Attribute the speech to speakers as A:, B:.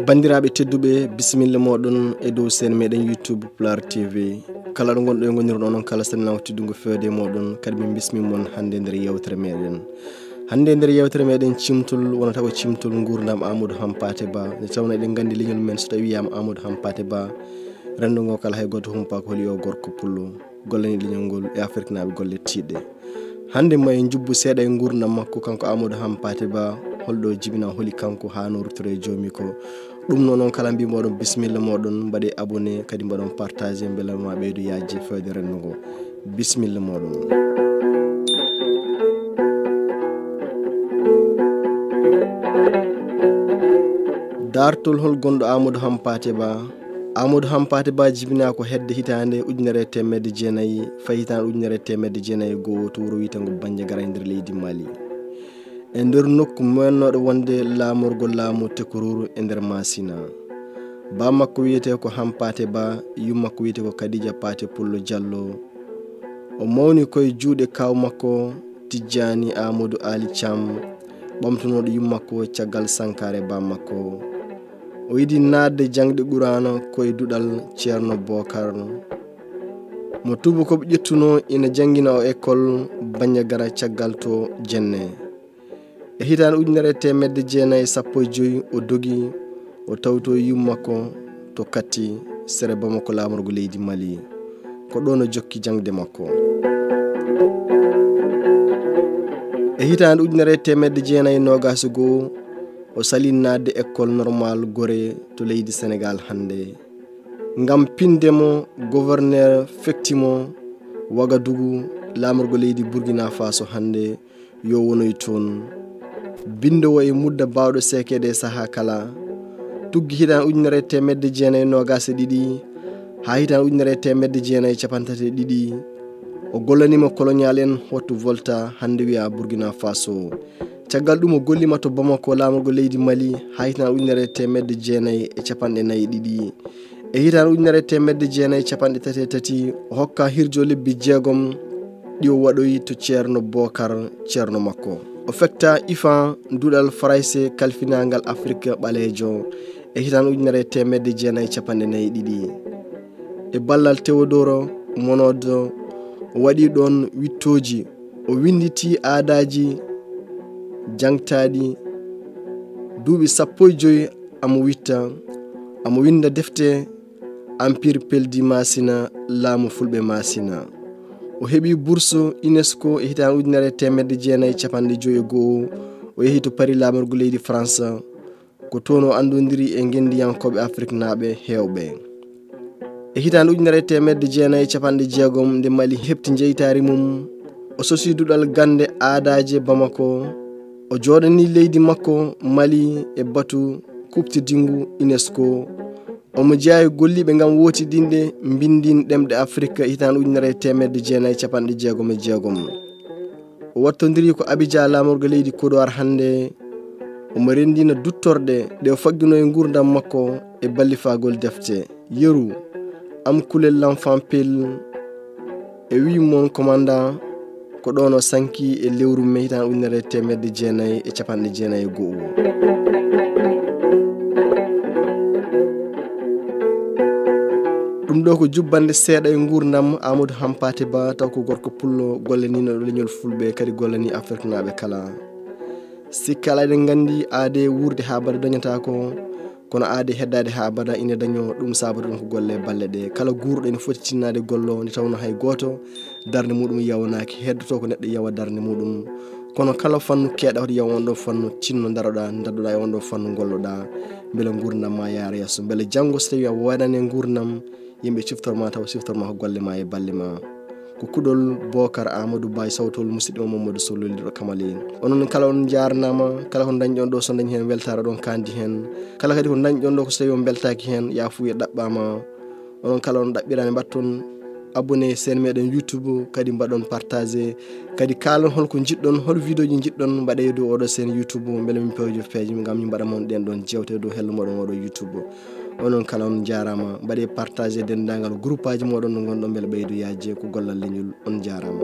A: bandiraɓe tedduɓe bisimilla moɗon e dow sen meɗen YouTube Pulaar TV kala ɗo gonɗo e gonirɗo noon kala salminaama teddungo fewde moɗon kadi min bismimon hande nder yewtere meɗen. Hande nder yewtere meɗen cimtol wonata ko cimtol gurdam Aamadu Hampaate Bah. Ne tawna eɗen gandi leñol men so tawi wiyama Aamadu Hampaate Bah rendo ngo kala hay goto humpako holi o gorko pullo gollani leñol ngol e Afrique naaɓe golle tiɗɗe. Hande mo en jubbu seeɗa e gurdam makko kanko Aamadu Hampaate Bah holɗo jibinaa holi kanko ha no ruttore jomi ko ɗum noon kala mbi moɗon bisimilla moɗon mbaɗe abonné kadi mbaɗon partagé beele ma ɓeydu yajji fewde rendo ngo bisimilla moɗon. Daartol hol gonɗo Aamadu Hampaate Bah. Aamadu Hampaate Bah jibinaa ko hedde hitaande 1994 fayi hitaande 1994 to wuro wiyetengo Bañnjagara nder leydi Mali e nder nokku meeɗnooɗo wonde laamorgo laamu Tekruur e nder Maasina. Ba makko wiyetee ko Hampaate Bah, yumma makko wiyetee ko Kadiija Paate Pullo Jallo. O mawni koye juuɗe kaaw makko Tijjaani Aamadu Aali Caam ɓamtunooɗo yumma makko caggal sankaare ba makko. O yiɗi naatde jangde Qur'ana koye duɗal Ceerno Bookara mo tubakoɓe ƴettuno ina jangina o école Bañnjagara caggal to jenne. E hitaande 1915 o dogi o tawto yumma makko to katti sere Bamako laamorgo leydi Mali ko ɗon o jokki jangde makko. E hitaande 1921 o sali naatde école normal Gorée to leydi Sénégal hande ngam pindemo gouverneur fektimo Wagadugu laamorgo leydi Burkina Faso hande yo wonoy toon bindowo e mudda bawɗo sekede saha kala tuggi hitaande 1922 ha hitaande 1932 o gollanima colonial en Haute-Volta hande wiya Burkina Faso. Caggal ɗum o gollima to Bamako laamorgo leydi Mali ha hitaande 1942 e hitaande 1933 o hokka hirjo lebbi 6 ɗi o waɗoyi to Ceerno Bookara ceerno makko. O fekta ifan duɗal Farayse kalfinangal Afrique ɓaleejo e hitaande 1942 e ballal Tewodoro Monodo o waɗi ɗon wittoji o winditi aadaji jangtaɗi duuɓi 15 amo winda defte empire peldi Maasina laamu fulɓe Maasina. O heɓi bourse UNESCO e hitaande 1951 o yehi to Paris laamorgo leydi France ko toon o andodiri e gendiyankoɓe Afrique naaɓe hewɓe. E hitaande 1960 nde Mali heɓti jeytaari mum o sosi duɗal gande aadaje Bamako o joɗani leydi makko Mali e batu kuptidingu UNESCO omo jeeya golliɓe ngam wotidinde bindin ɗemɗe Afrique hitaande 1966 o wattodiri ko Abidjan laamorgo leydi Côte d'Ivoire hande omo rendina duttorde ɗe o faggino e gurdam makko e ballifagol defte yeru am kulel l'enfant pel e wi mon commandant ko ɗon o sanki e lewru me hitaande 1991. ɗum ɗo ko jubbande seeɗa e gurdam Aamadu Hampaate Bah taw ko gorko pullo gollanino leñol fulɓe kadi gollani Afrique naaɓe kala. Sikka ala eɗen gandi aade wurde ha bada dañata ko kono aade heddade ha bada ina daño ɗum sabata ɗum ko golle balle ɗe kala guurɗo ene foti tinnade gollo nde tawno hay goto darde muɗum yawanaki heddoto ko neɗɗo yawa darde muɗum kono kala fannu keeɗa hoto yawa on ɗo fannu tinno daddoɗa e on ɗo fannu golloɗa beele gurdam ma yaara yesso beele janggo so tawi a waɗani e gurdam yimɓe ciftorma taw ciftorma ko golle ma e balle ma. ko kuɗol Bookara Amadou Bah sawtol musidɗo Mamadou Sow lolliɗo Kamali. onon kala on jarnama kala ko dañɗon ɗo so dañi hen weltare ɗon kandi hen kala kadi ko dañɗon ɗo ko so tawi on beltaki hen yafuya ɗaɓɓama onon kala on ɗaɓɓirani mbatton abonné sen meɗen YouTube kadi mbaɗon partagé kadi kalon holko jiɗɗon hol vidéo ji jiɗɗon mbaɗe dow oɗo sen YouTube beele min pewjo peeji ngam min mbaɗa mon ɗen ɗon jewte dow hello moɗon oɗo YouTube. onon kala on jarama mbaɗe partagé dendagal groupe aji moɗon no gonɗon beele ɓeydu yajje ko gollal leñol on jarama.